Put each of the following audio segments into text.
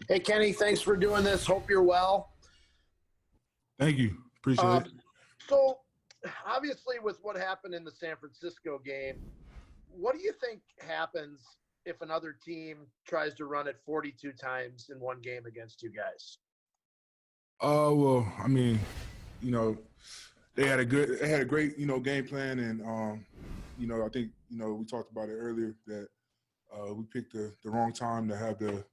Hey, Kenny, thanks for doing this. Hope you're well. Thank you. Appreciate it. So, obviously, with what happened in the San Francisco game, what do you think happens if another team tries to run it 42 times in one game against you guys? Well, I mean, you know, they had a great, game plan, and I think, we talked about it earlier that we picked the wrong time to have the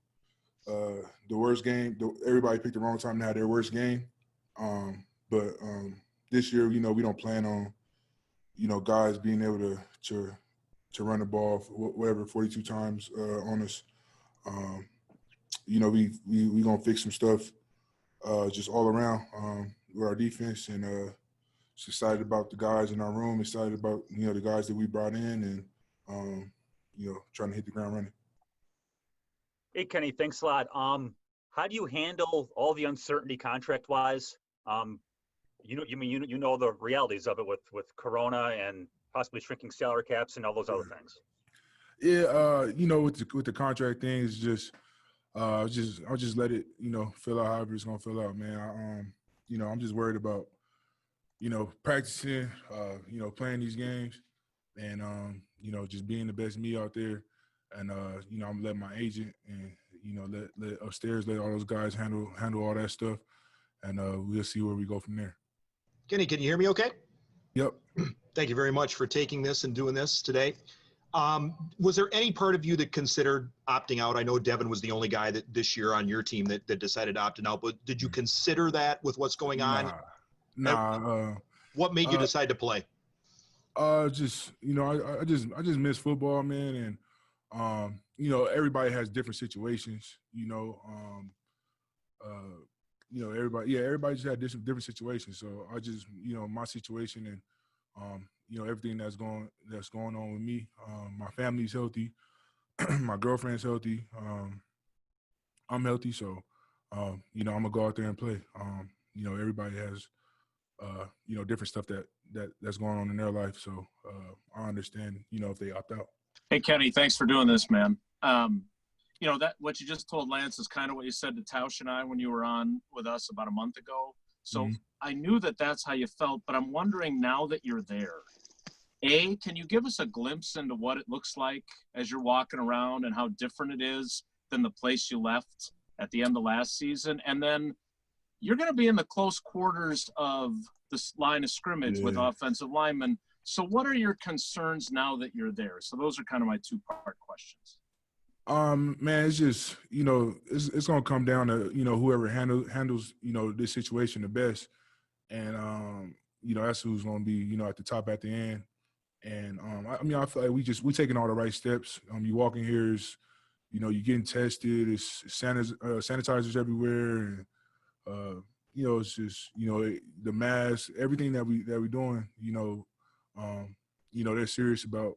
worst game. Everybody picked the wrong time to have their worst game. But this year, we don't plan on, guys being able to run the ball whatever 42 times on us. We gonna fix some stuff just all around with our defense, and just excited about the guys in our room. Excited about the guys that we brought in, and trying to hit the ground running. Hey, Kenny, thanks a lot. How do you handle all the uncertainty contract-wise? You know the realities of it with Corona and possibly shrinking salary caps and all those other things. Yeah, with the contract thing, it's just I'll just let it fill out however it's gonna fill out, man. I'm just worried about practicing, playing these games, and just being the best me out there. And I'm letting my agent and let upstairs let all those guys handle all that stuff, and we'll see where we go from there. Kenny, can you hear me okay? Yep. Thank you very much for taking this and doing this today. Was there any part of you that considered opting out? I know Devin was the only guy that this year on your team that decided to opt out, but did you consider that with what's going on? Nah. What made you decide to play? I just miss football, man, and everybody has different situations. Everybody just had different situations. So I just, my situation and everything that's going on with me. My family's healthy, my girlfriend's healthy. I'm healthy, so I'm gonna go out there and play. Everybody has different stuff that's going on in their life. So I understand, if they opt out. Hey, Kenny, thanks for doing this, man. That what you just told Lance is kind of what you said to Tausch and I when you were on with us about a month ago. So I knew that that's how you felt, but I'm wondering now that you're there, can you give us a glimpse into what it looks like as you're walking around and how different it is than the place you left at the end of last season? And then you're going to be in the close quarters of this line of scrimmage with offensive linemen. So what are your concerns now that you're there? So those are kind of my two-part questions. Man, it's just, it's going to come down to, whoever handles, this situation the best. And, that's who's going to be, at the top at the end. And, I feel like we're taking all the right steps. You walk in here, you're getting tested, it's sanitizers everywhere. And, it's just, the mask, everything that we're doing, they're serious about,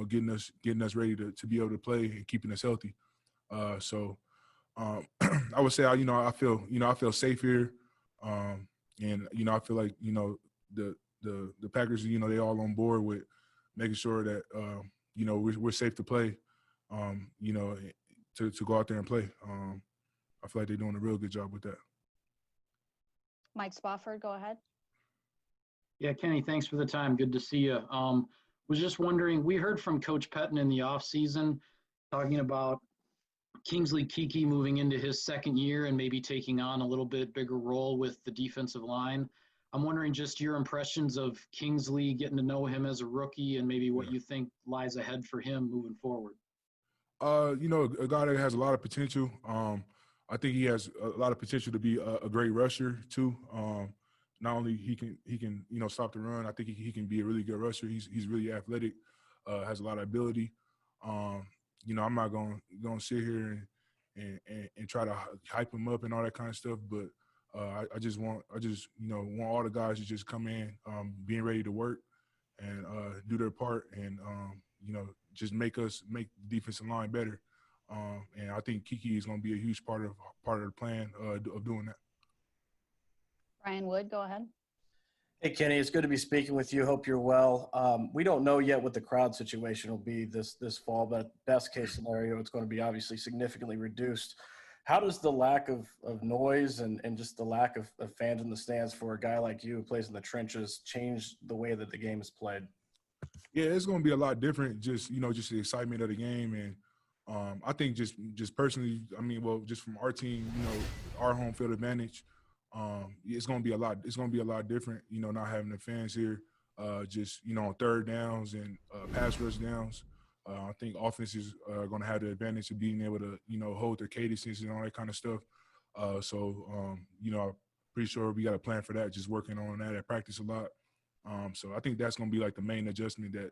getting us ready to be able to play and keeping us healthy. So I would say, I feel safe here. And, I feel like, the Packers, they all on board with making sure that, we're safe to play, to go out there and play. I feel like they're doing a real good job with that. Mike Spofford, go ahead. Yeah, Kenny, thanks for the time. Good to see you. Was just wondering, we heard from Coach Pettine in the offseason talking about Kingsley Keke moving into his second year and maybe taking on a little bit bigger role with the defensive line. I'm wondering just your impressions of Kingsley, getting to know him as a rookie, and maybe what you think lies ahead for him moving forward. A guy that has a lot of potential. I think he has a lot of potential to be a great rusher too. Not only he can stop the run. I think he can be a really good rusher. He's really athletic, has a lot of ability. I'm not going to sit here and try to hype him up and all that kind of stuff. But I just want all the guys to just come in, being ready to work and do their part, and just make the defensive line better. And I think Keke is going to be a huge part of the plan of doing that. Brian Wood, go ahead. Hey, Kenny, it's good to be speaking with you. Hope you're well. We don't know yet what the crowd situation will be this fall, but best case scenario, it's going to be obviously significantly reduced. How does the lack of noise and just the lack of fans in the stands for a guy like you who plays in the trenches change the way that the game is played? Yeah, it's going to be a lot different. Just just the excitement of the game, and I think just personally, I mean, well, just from our team, our home field advantage, it's going to be a lot. It's going to be a lot different. Not having the fans here, just on third downs and pass rush downs. I think offenses are going to have the advantage of being able to hold their cadences and all that kind of stuff. I'm pretty sure we got a plan for that. Just working on that at practice a lot. So I think that's going to be like the main adjustment that,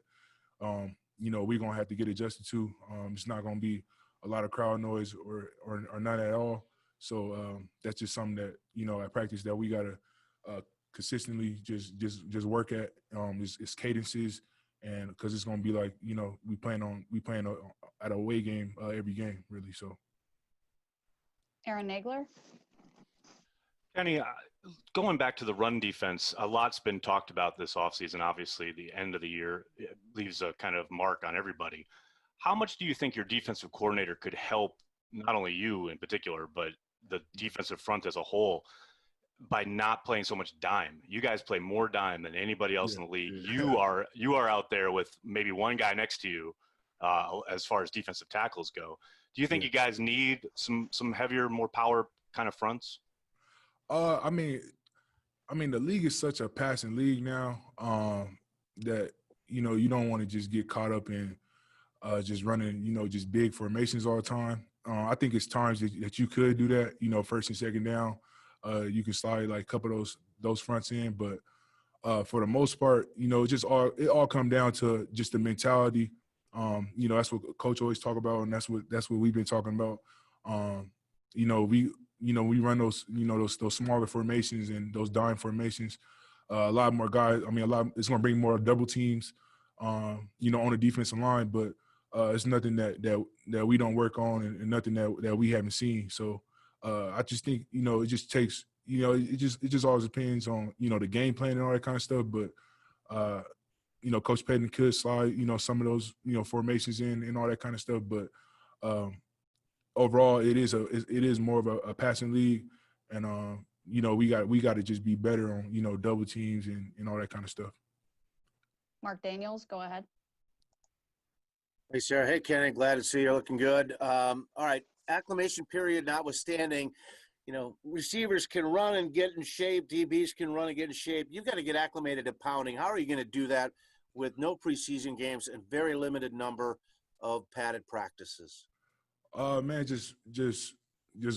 we're going to have to get adjusted to. It's not going to be a lot of crowd noise or none at all. So that's just something that, at practice that we got to consistently just work at. It's cadences, and because it's going to be like, we playing at a away game every game, really. So. Aaron Nagler? Kenny, going back to the run defense, a lot's been talked about this offseason. Obviously, the end of the year leaves a kind of mark on everybody. How much do you think your defensive coordinator could help not only you in particular, but the defensive front as a whole by not playing so much dime? You guys play more dime than anybody else in the league. Yeah. You are out there with maybe one guy next to you as far as defensive tackles go. Do you think you guys need some heavier, more power kind of fronts? I mean, the league is such a passing league now that you don't want to just get caught up in just running just big formations all the time. I think it's times that you could do that. First and second down, you can slide like a couple of those fronts in, but for the most part, it all come down to just the mentality. That's what coach always talk about, and that's what we've been talking about. We run those those smaller formations and those dime formations. A lot more guys. I mean, it's going to bring more double teams, on the defensive line. But it's nothing that we don't work on, and nothing that we haven't seen. So I just think it just takes it just always depends on the game plan and all that kind of stuff. But Coach Pettin could slide some of those formations in and all that kind of stuff. But overall, it is more of a passing league, and we got to just be better on double teams and all that kind of stuff. Mark Daniels, go ahead. Hey, Sarah. Hey, Kenny. Glad to see you looking good. All right. Acclimation period notwithstanding, receivers can run and get in shape. DBs can run and get in shape. You've got to get acclimated to pounding. How are you going to do that with no preseason games and very limited number of padded practices? Man, just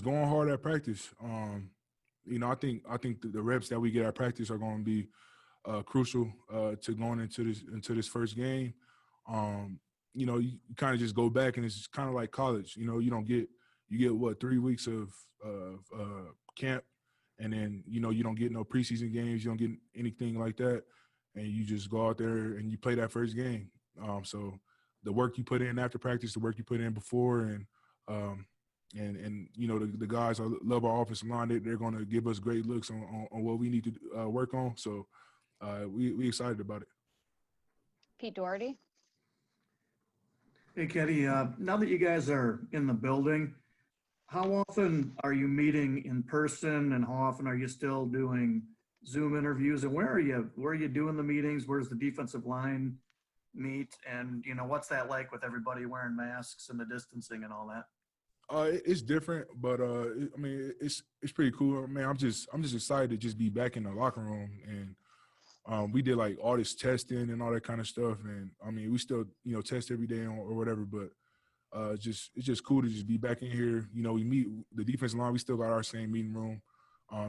going hard at practice. I think the reps that we get at practice are going to be crucial to going into this first game. You kind of just go back, and it's kind of like college. You get what, 3 weeks of camp, and then you don't get no preseason games. You don't get anything like that, and you just go out there and you play that first game. So the work you put in after practice, the work you put in before, and the guys love our offensive line. They're going to give us great looks on what we need to work on. So we excited about it. Pete Doherty. Hey, Kenny, now that you guys are in the building, how often are you meeting in person, and how often are you still doing Zoom interviews? And where are you doing the meetings? Where's the defensive line meet? And, what's that like with everybody wearing masks and the distancing and all that? It's different, but it's pretty cool. Man, I'm just excited to just be back in the locker room, and we did like all this testing and all that kind of stuff, and we still test every day or whatever, but it's just cool to just be back in here. We meet the defensive line. We still got our same meeting room.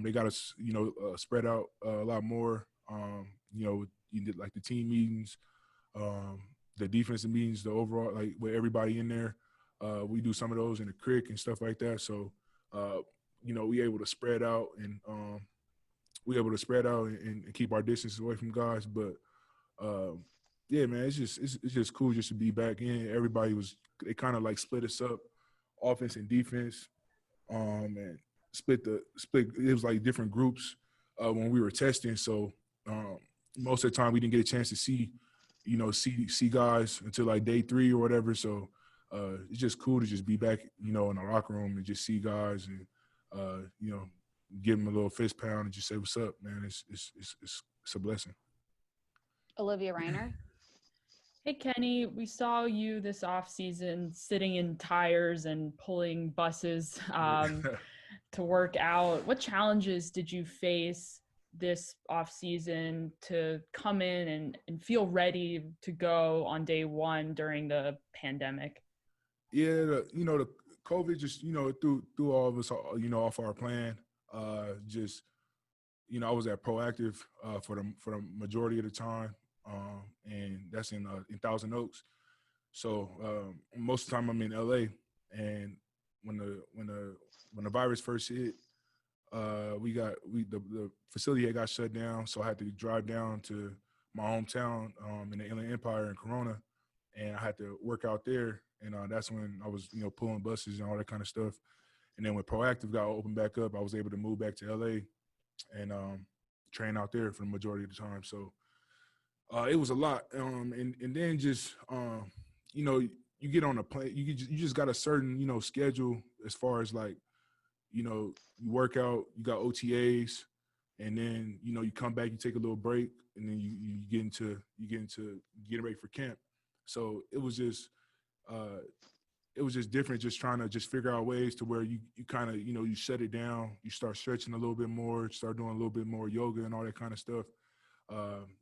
They got us spread out a lot more. You did like the team meetings, the defensive meetings, the overall, like with everybody in there. We do some of those in the crick and stuff like that. So, we able to spread out and and keep our distance away from guys. But yeah, man, it's just cool just to be back in. They kind of like split us up, offense and defense, and split. It was like different groups when we were testing. So most of the time we didn't get a chance to see guys until like day 3 or whatever. So it's just cool to just be back, you know, in the locker room and just see guys and, you know, give them a little fist pound and just say, what's up, man. It's a blessing. Olivia Reiner. Hey, Kenny, we saw you this offseason sitting in tires and pulling buses to work out. What challenges did you face this offseason to come in and feel ready to go on day one during the pandemic? Yeah, you know, the COVID just, you know, threw all of us, you know, off our plan. Just, you know, I was at Proactive for the majority of the time. And that's in Thousand Oaks. So most of the time I'm in LA, and when the virus first hit, the facility had got shut down, so I had to drive down to my hometown in the Inland Empire in Corona, and I had to work out there, and that's when I was, you know, pulling buses and all that kind of stuff. And then when Proactive got opened back up, I was able to move back to LA and train out there for the majority of the time. So it was a lot, and then just you know, you get on a plane, you just got a certain, you know, schedule as far as like, you know, you work out, you got OTAs, and then, you know, you come back, you take a little break, and then you get into getting ready for camp. So it was just different, just trying to just figure out ways to where you kind of, you know, you shut it down, you start stretching a little bit more, start doing a little bit more yoga and all that kind of stuff.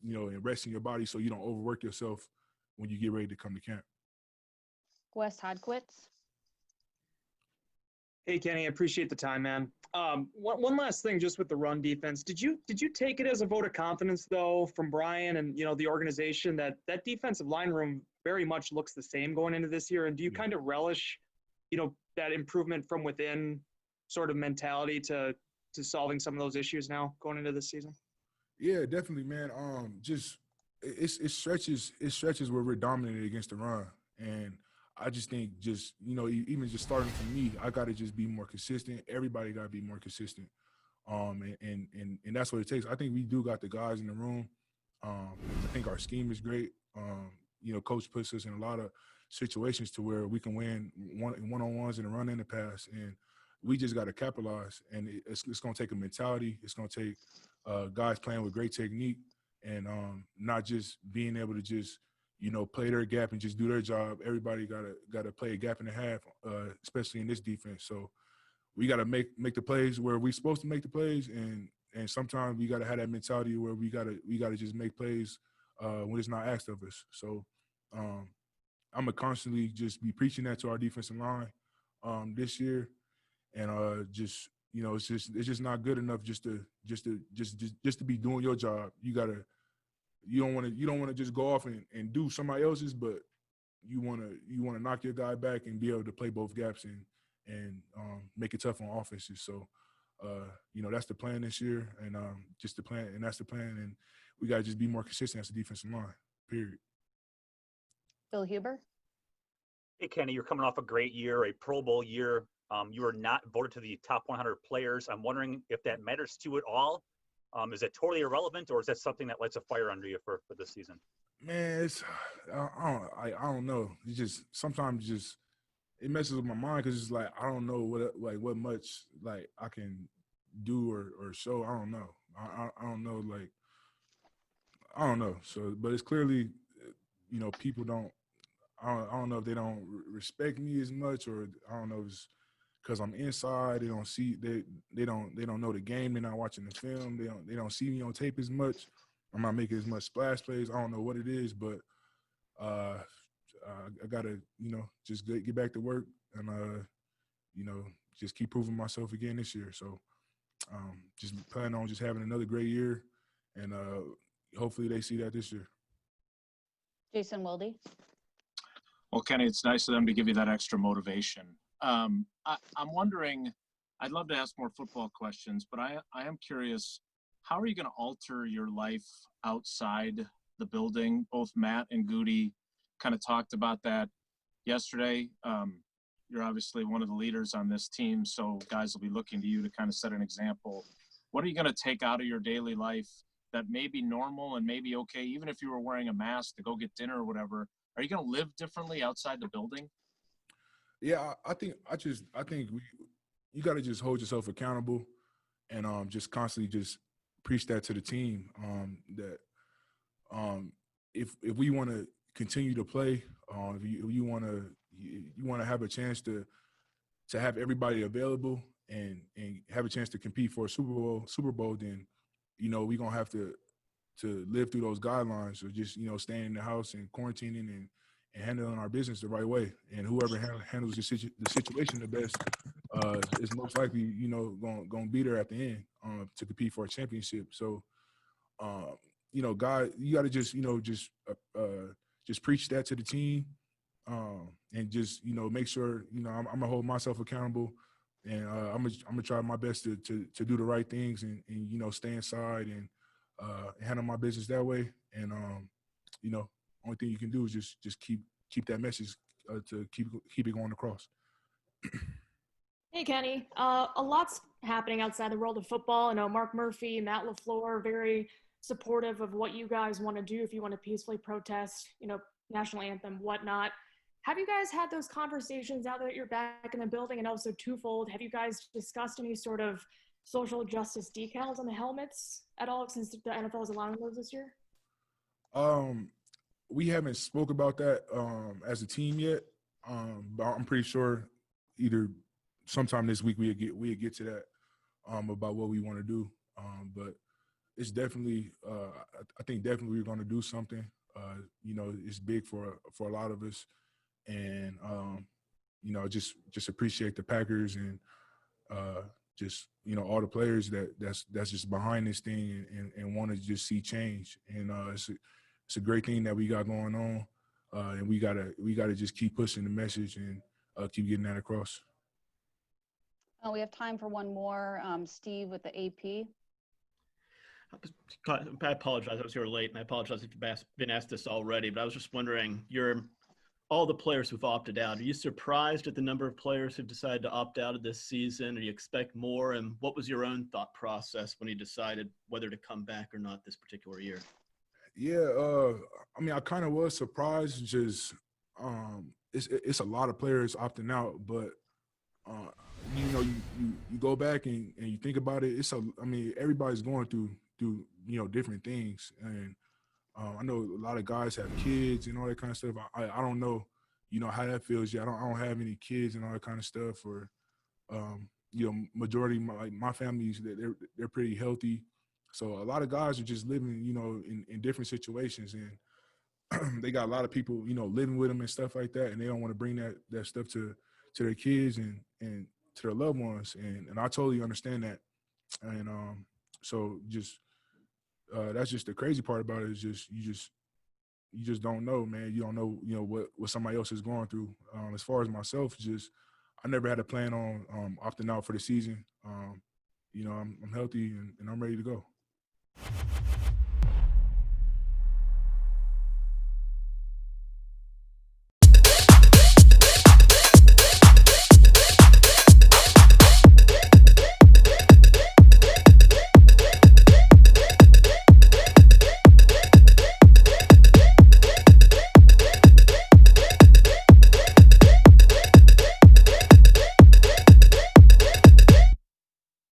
You know, and resting your body so you don't overwork yourself when you get ready to come to camp. Wes Hodkwitz. Hey, Kenny, I appreciate the time, man. One last thing, just with the run defense. Did you take it as a vote of confidence, though, from Brian and, you know, the organization that defensive line room very much looks the same going into this year? And do you kind of relish, you know, that improvement from within sort of mentality to solving some of those issues now going into this season? Yeah, definitely, man. Just it stretches where we're dominated against the run, and I just think, just, you know, even just starting from me, I got to just be more consistent. Everybody got to be more consistent, and that's what it takes. I think we do got the guys in the room. I think our scheme is great. You know, coach puts us in a lot of situations to where we can win one-on-ones and a run in the pass, and we just got to capitalize. And it's going to take a mentality. It's going to take guys playing with great technique, and not just being able to just, you know, play their gap and just do their job. Everybody gotta play a gap and a half, especially in this defense. So we gotta make the plays where we're supposed to make the plays, and sometimes we gotta have that mentality where we gotta just make plays when it's not asked of us. So I'm gonna constantly just be preaching that to our defensive line this year, and just, you know, it's just not good enough just to be doing your job. You don't want to just go off and do somebody else's, but you want to knock your guy back and be able to play both gaps and make it tough on offenses. So you know, that's the plan this year, and just the plan, and that's the plan, and we got to just be more consistent as a defensive line. Period. Bill Huber. Hey, Kenny, you're coming off a great year, a Pro Bowl year. You were not voted to the top 100 players. I'm wondering if that matters to you at all. Is it totally irrelevant, or is that something that lights a fire under you for this season? Man, I don't know. It's just sometimes just it messes with my mind because it's like I don't know what much like I can do or show. I don't know. I don't know, like I don't know. So, but it's clearly, you know, people don't. I don't know if they don't respect me as much, or I don't know if it's because I'm inside. They don't see they don't know the game. They're not watching the film. They don't see me on tape as much. I'm not making as much splash plays. I don't know what it is, but I gotta, you know, just get back to work and you know, just keep proving myself again this year. So just plan on just having another great year, and hopefully they see that this year. Jason Wilde. Well, Kenny, it's nice of them to give you that extra motivation. I'm wondering, I'd love to ask more football questions, but I am curious, how are you going to alter your life outside the building? Both Matt and Goody kind of talked about that yesterday. You're obviously one of the leaders on this team, so guys will be looking to you to kind of set an example. What are you going to take out of your daily life that may be normal and maybe okay, even if you were wearing a mask to go get dinner or whatever? Are you going to live differently outside the building? Yeah, I think you got to just hold yourself accountable and just constantly just preach that to the team that if we want to continue to play, if you want to have a chance to have everybody available and have a chance to compete for a Super Bowl, then we're gonna have to live through those guidelines of just staying in the house and quarantining and handling our business the right way. And whoever handles the situation the best is most likely gonna be there at the end to compete for a championship. So God, you got to just preach that to the team and just make sure I'm gonna hold myself accountable. And I'm gonna try my best to do the right things and stay inside and handle my business that way. And only thing you can do is just keep that message to keep it going across. Hey, Kenny. A lot's happening outside the world of football. I know Mark Murphy, Matt LaFleur are very supportive of what you guys want to do if you want to peacefully protest, national anthem, whatnot. Have you guys had those conversations now that you're back in the building? And also twofold, have you guys discussed any sort of social justice decals on the helmets at all since the NFL is allowing those this year? We haven't spoke about that as a team yet, but I'm pretty sure either sometime this week we get to that about what we want to do. But it's definitely I think definitely we're going to do something. It's big for a lot of us, and just appreciate the Packers and just all the players that's just behind this thing and want to just see change. And it's a great thing that we got going on, and we gotta just keep pushing the message and keep getting that across. We have time for one more. Steve with the AP. I apologize. I was here late, and I apologize if you've been asked this already. But I was just wondering, all the players who've opted out. Are you surprised at the number of players who've decided to opt out of this season? Or do you expect more? And what was your own thought process when you decided whether to come back or not this particular year? Yeah, I kind of was surprised. Just it's a lot of players opting out, but you go back and you think about it. Everybody's going through different things, and I know a lot of guys have kids and all that kind of stuff. I don't know, how that feels yet. I don't have any kids and all that kind of stuff. Or majority of my family's they're pretty healthy. So a lot of guys are just living, in different situations, and they got a lot of people, living with them and stuff like that, and they don't want to bring that stuff to their kids and to their loved ones, and I totally understand that. And so just that's just the crazy part about it is you just don't know, man. You don't know, what somebody else is going through. As far as myself, I never had a plan on opting out for the season. I'm healthy and I'm ready to go.